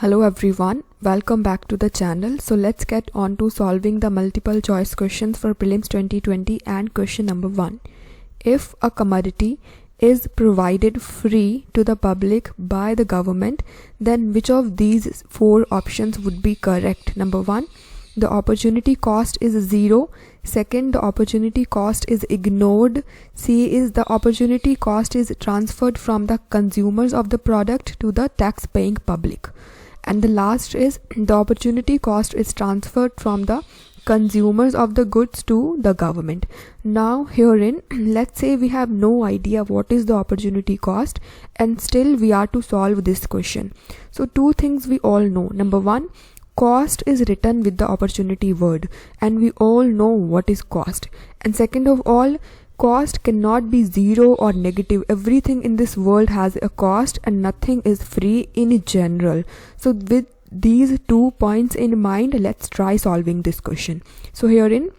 Hello everyone, welcome back to the channel. So let's get on to solving the multiple choice questions for prelims 2020 and question number 1. If a commodity is provided free to the public by the government, then which of these four options would be correct? Number 1, the opportunity cost is 0. Second, the opportunity cost is ignored. C is the opportunity cost is transferred from the consumers of the product to the tax paying public. And the last is the opportunity cost is transferred from the consumers of the goods to the government. Now herein, let's say we have no idea what is the opportunity cost and still we are to solve this question. So two things we all know. Number 1, cost is written with the opportunity word and we all know what is cost. And second of all, cost cannot be 0 or negative. Everything in this world has a cost and nothing is free in general. So with these 2 points in mind, let's try solving this question. So herein,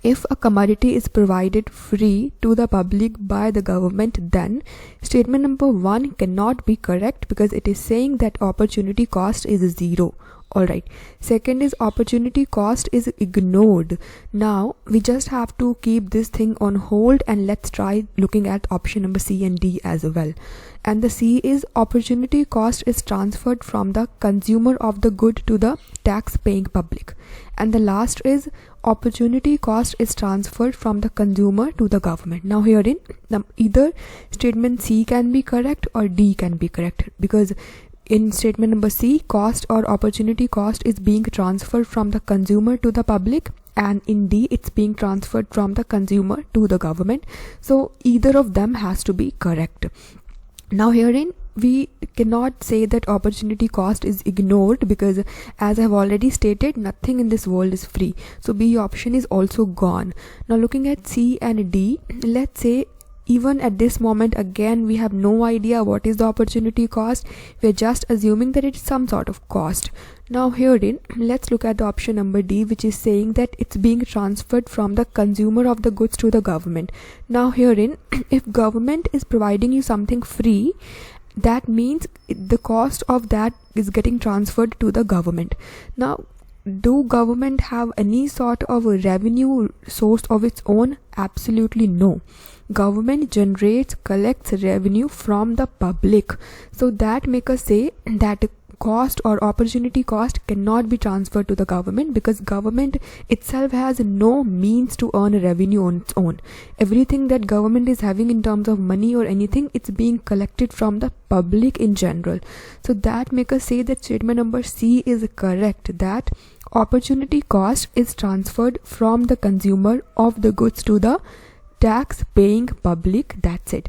if a commodity is provided free to the public by the government, then statement number 1 cannot be correct because it is saying that opportunity cost is 0. Alright, second is opportunity cost is ignored. Now we just have to keep this thing on hold and let's try looking at option number C and D as well. And the C is opportunity cost is transferred from the consumer of the good to the tax paying public. And the last is opportunity cost is transferred from the consumer to the government. Now herein, either statement C can be correct or D can be correct, because in statement number C, cost or opportunity cost is being transferred from the consumer to the public, and in D it's being transferred from the consumer to the government. So either of them has to be correct. Now herein, we cannot say that opportunity cost is ignored because as I have already stated, nothing in this world is free. So B option is also gone. Now looking at C and D, let's say even at this moment again we have no idea what is the opportunity cost. We are just assuming that it's some sort of cost. Now herein, let's look at the option number D, which is saying that it's being transferred from the consumer of the goods to the government. Now herein, if government is providing you something free, that means the cost of that is getting transferred to the government. Now do government have any sort of a revenue source of its own? Absolutely no. Government collects revenue from the public. So that make us say that cost or opportunity cost cannot be transferred to the government because government itself has no means to earn revenue on its own. Everything that government is having in terms of money or anything, it's being collected from the public in general. So that make us say that statement number C is correct, that opportunity cost is transferred from the consumer of the goods to the tax paying public. That's it.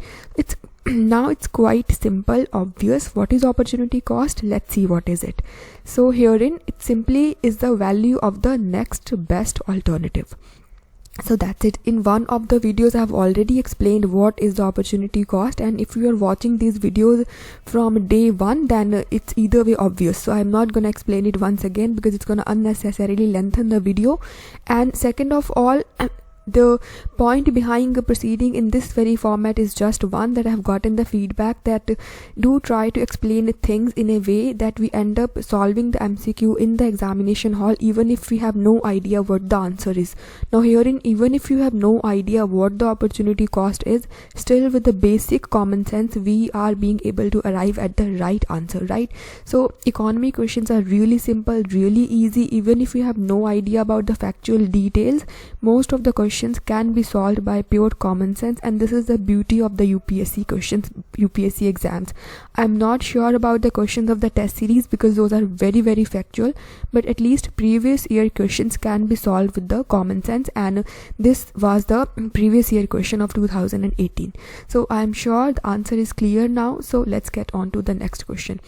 Now it's quite simple, obvious. What is opportunity cost? Let's see what is it. So herein, it simply is the value of the next best alternative. So that's it. In one of the videos I have already explained what is the opportunity cost, and if you are watching these videos from day one, then it's either way obvious. So I'm not gonna explain it once again because it's gonna unnecessarily lengthen the video. And second of all, the point behind proceeding in this very format is just one, that I have gotten the feedback that do try to explain things in a way that we end up solving the MCQ in the examination hall even if we have no idea what the answer is. Now herein, even if you have no idea what the opportunity cost is, still with the basic common sense we are being able to arrive at the right answer, right? So economy questions are really simple, really easy. Even if you have no idea about the factual details, most of the questions can be solved by pure common sense, and this is the beauty of the UPSC questions, UPSC exams. I'm not sure about the questions of the test series because those are very very factual, but at least previous year questions can be solved with the common sense, and this was the previous year question of 2018. So I'm sure the answer is clear now. So let's get on to the next question.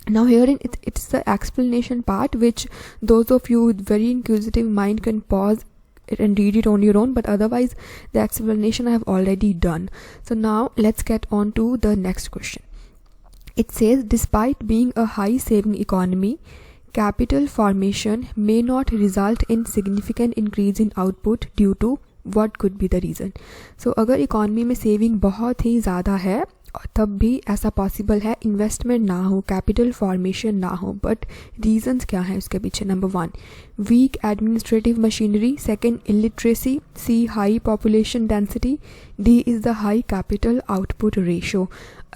Now herein, it's the explanation part, which those of you with very inquisitive mind can pause and read it on your own, but otherwise the explanation I have already done. So now let's get on to the next question. It says, despite being a high saving economy, capital formation may not result in significant increase in output due to what could be the reason. So अगर economy में saving बहुत ही ज़्यादा है तब भी ऐसा possible है investment ना हो, कैपिटल फॉर्मेशन ना हो. बट रीजंस क्या हैं उसके पीछे? Number 1 weak administrative machinery, second illiteracy, C high population density, D is the high capital output ratio.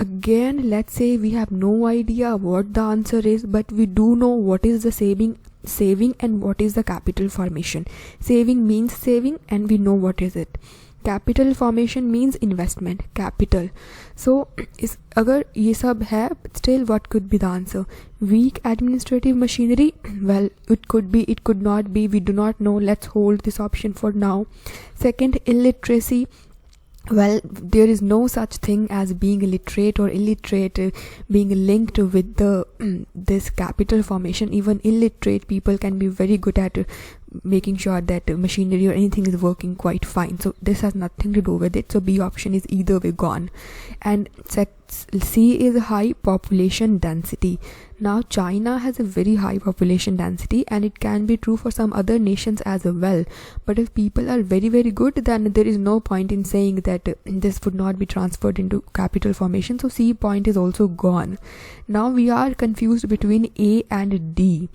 Again, let's say we have no idea what the answer is, but we do know what is the saving and what is the capital formation. Saving means saving and we know what is it. Capital formation means investment, capital. So is अगर ये सब है, still what could be the answer? Weak administrative machinery, well it could be, it could not be, we do not know. Let's hold this option for now. Second, illiteracy, well there is no such thing as being illiterate or illiterate being linked with the this capital formation. Even illiterate people can be very good at making sure that machinery or anything is working quite fine. So this has nothing to do with it. So B option is either way gone. And C is high population density. Now China has a very high population density and it can be true for some other nations as well. But if people are very good, then there is no point in saying that this would not be transferred into capital formation. So C point is also gone. Now we are confused between A and D.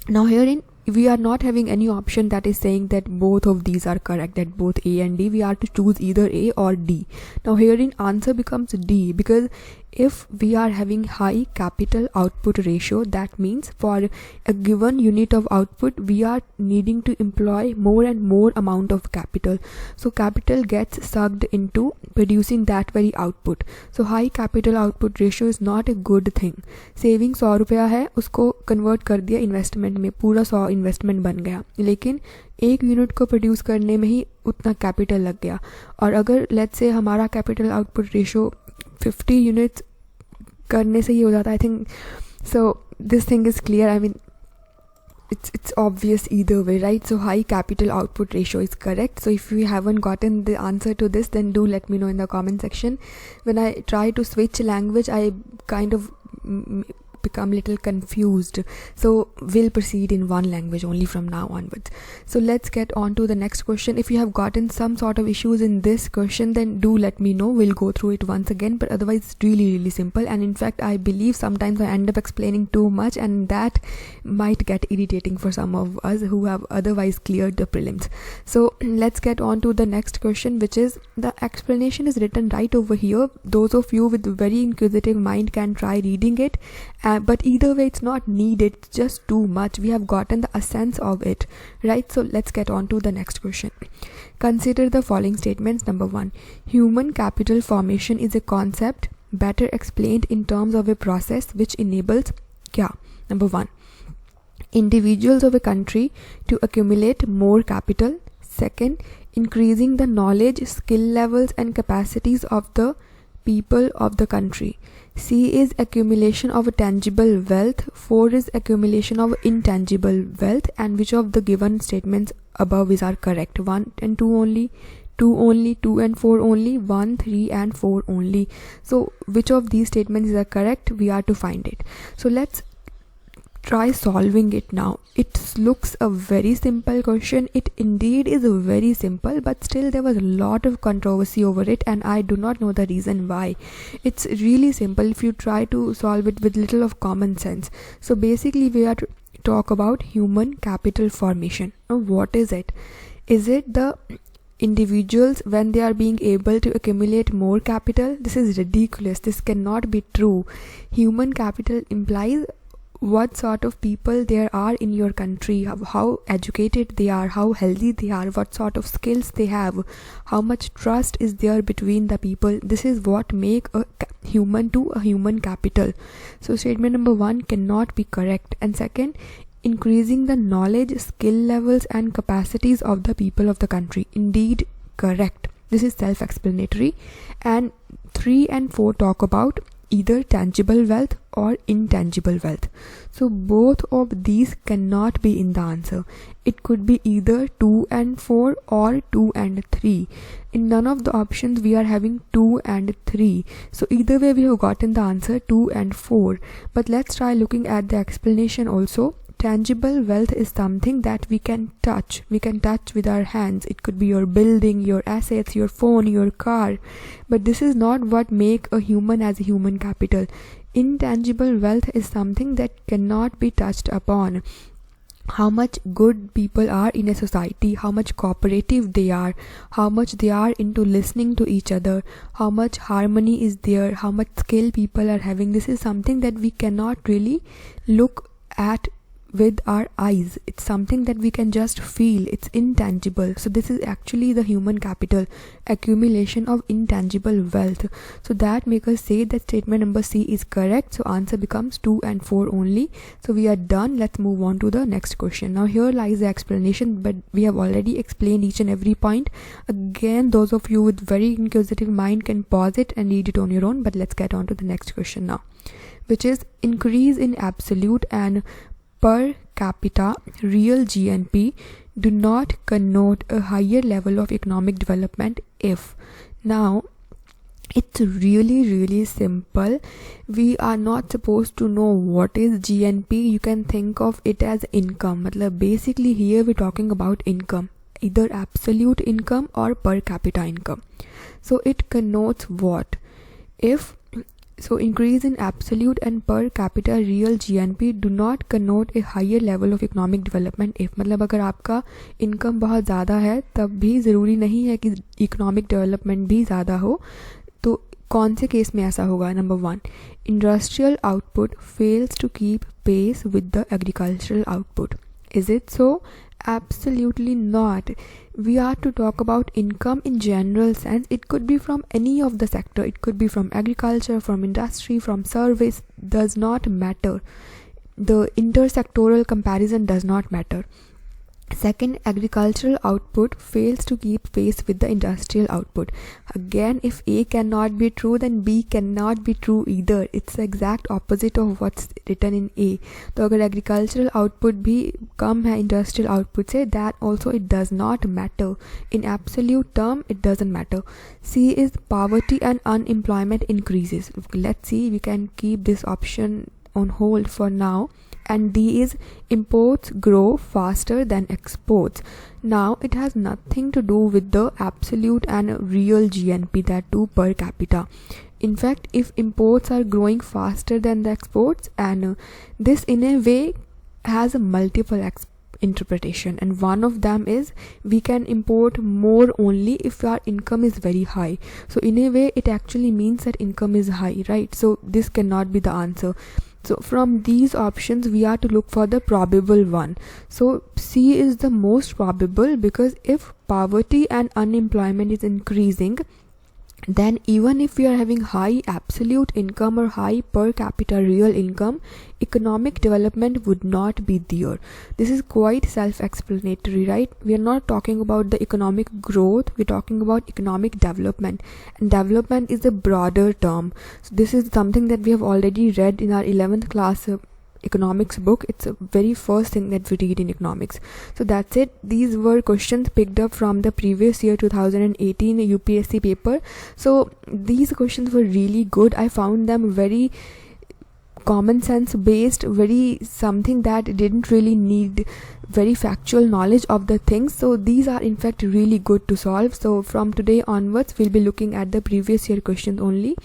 Now herein we are not having any option that is saying that both of these are correct, that both A and D. We are to choose either A or D. Now herein answer becomes D, because if we are having high capital output ratio, that means for a given unit of output we are needing to employ more and more amount of capital. So capital gets sucked into producing that very output. So high capital output ratio is not a good thing. Saving 100 रुपया है, उसको convert कर दिया investment में, पूरा 100 investment बन गया, लेकिन एक यूनिट को प्रोड्यूस करने में ही उतना कैपिटल लग गया. और अगर लेट्स से हमारा कैपिटल आउटपुट रेशो 50 यूनिट्स करने से ही हो जाता, I think. So this thing is clear. I mean it's obvious either way, right? So high capital output ratio is correct. So if you haven't gotten the answer to this, then do let me know in the comment section. When I try to switch language, I kind of become little confused, so we'll proceed in one language only from now onwards. So let's get on to the next question. If you have gotten some sort of issues in this question, then do let me know. We'll go through it once again, but otherwise it's really simple. And in fact I believe sometimes I end up explaining too much, and that might get irritating for some of us who have otherwise cleared the prelims. So let's get on to the next question, which is, the explanation is written right over here. Those of you with very inquisitive mind can try reading it, but either way it's not needed, it's just too much. We have gotten the essence of it, right? So let's get on to the next question. Consider the following statements. Number 1, human capital formation is a concept better explained in terms of a process which enables kya? Number 1, individuals of a country to accumulate more capital. Second, increasing the knowledge, skill levels and capacities of the people of the country. C is accumulation of tangible wealth. 4 is accumulation of intangible wealth. And which of the given statements above is are correct? 1 and 2 only, 2 only, 2 and 4 only, 1, 3 and 4 only. So which of these statements are correct? We are to find it. So let's try solving it now. It looks a very simple question. It indeed is very simple, but still there was a lot of controversy over it, and I do not know the reason why. It's really simple if you try to solve it with little of common sense. So basically we are to talk about human capital formation. Now what is it? Is it the individuals when they are being able to accumulate more capital? This is ridiculous. This cannot be true. Human capital implies what sort of people there are in your country, how educated they are, how healthy they are, what sort of skills they have, how much trust is there between the people. This is what make a human to a human capital. So statement number 1 cannot be correct. And second, increasing the knowledge, skill levels and capacities of the people of the country, indeed correct. This is self-explanatory. And 3 and 4 talk about either tangible wealth or intangible wealth. So both of these cannot be in the answer. It could be either 2 and 4 or 2 and 3. In none of the options we are having 2 and 3. So either way we have gotten the answer 2 and 4. But let's try looking at the explanation also. tangible wealth is something that we can touch with our hands. It could be your building, your assets, your phone, your car, but this is not what make a human as a human capital. Intangible wealth is something that cannot be touched upon. How much good people are in a society, how much cooperative they are, how much they are into listening to each other, how much harmony is there, how much skill people are having. This is something that we cannot really look at with our eyes. It's something that we can just feel. It's intangible. So this is actually the human capital, accumulation of intangible wealth. So that makes us say that statement number C is correct. So answer becomes 2 and 4 only. So we are done. Let's move on to the next question. Now here lies the explanation, but we have already explained each and every point. Again, those of you with very inquisitive mind can pause it and read it on your own. But let's get on to the next question now, which is increase in absolute and per capita real GNP do not connote a higher level of economic development if. Now it's really simple. We are not supposed to know what is GNP. You can think of it as income. Basically here we're talking about income, either absolute income or per capita income. So it connotes what? If so increase in absolute and per capita real GNP do not connote a higher level of economic development if. अगर आपका income बहुत ज़्यादा है तब भी ज़रूरी नहीं है कि इकोनॉमिक डेवलपमेंट भी ज़्यादा हो. तो कौन से केस में ऐसा होगा? Number 1, industrial output fails to keep pace with the agricultural output. Is it so? Absolutely not. We are to talk about income in general sense. It could be from any of the sector. It could be from agriculture, from industry, from service. Does not matter. The intersectoral comparison does not matter. Second, agricultural output fails to keep pace with the industrial output. Again, if A cannot be true, then B cannot be true either. It's the exact opposite of what's written in A. तो अगर agricultural output भी कम है industrial output से, that also it does not matter. In absolute term, it doesn't matter. C is poverty and unemployment increases. Let's see, we can keep this option on hold for now. And D is imports grow faster than exports. Now it has nothing to do with the absolute and real GNP, that too per capita. In fact, if imports are growing faster than the exports, and this in a way has a multiple interpretation, and one of them is we can import more only if our income is very high. So in a way it actually means that income is high, right? So this cannot be the answer. So from these options we are to look for the probable one. So C is the most probable, because if poverty and unemployment is increasing, then even if we are having high absolute income or high per capita real income, economic development would not be there. This is quite self-explanatory, right? We are not talking about the economic growth, we're talking about economic development, and development is a broader term. So this is something that we have already read in our 11th class economics book. It's the very first thing that we read in economics. So that's it. These were questions picked up from the previous year 2018 UPSC paper. So these questions were really good. I found them very common sense based, very something that didn't really need very factual knowledge of the things. So these are in fact really good to solve. So from today onwards we'll be looking at the previous year questions only.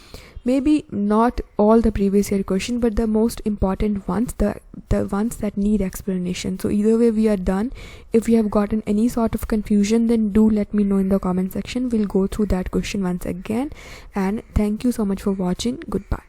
Maybe not all the previous year questions, but the most important ones, the ones that need explanation. So either way we are done. If you have gotten any sort of confusion, then do let me know in the comment section. We'll go through that question once again. And thank you so much for watching. Goodbye.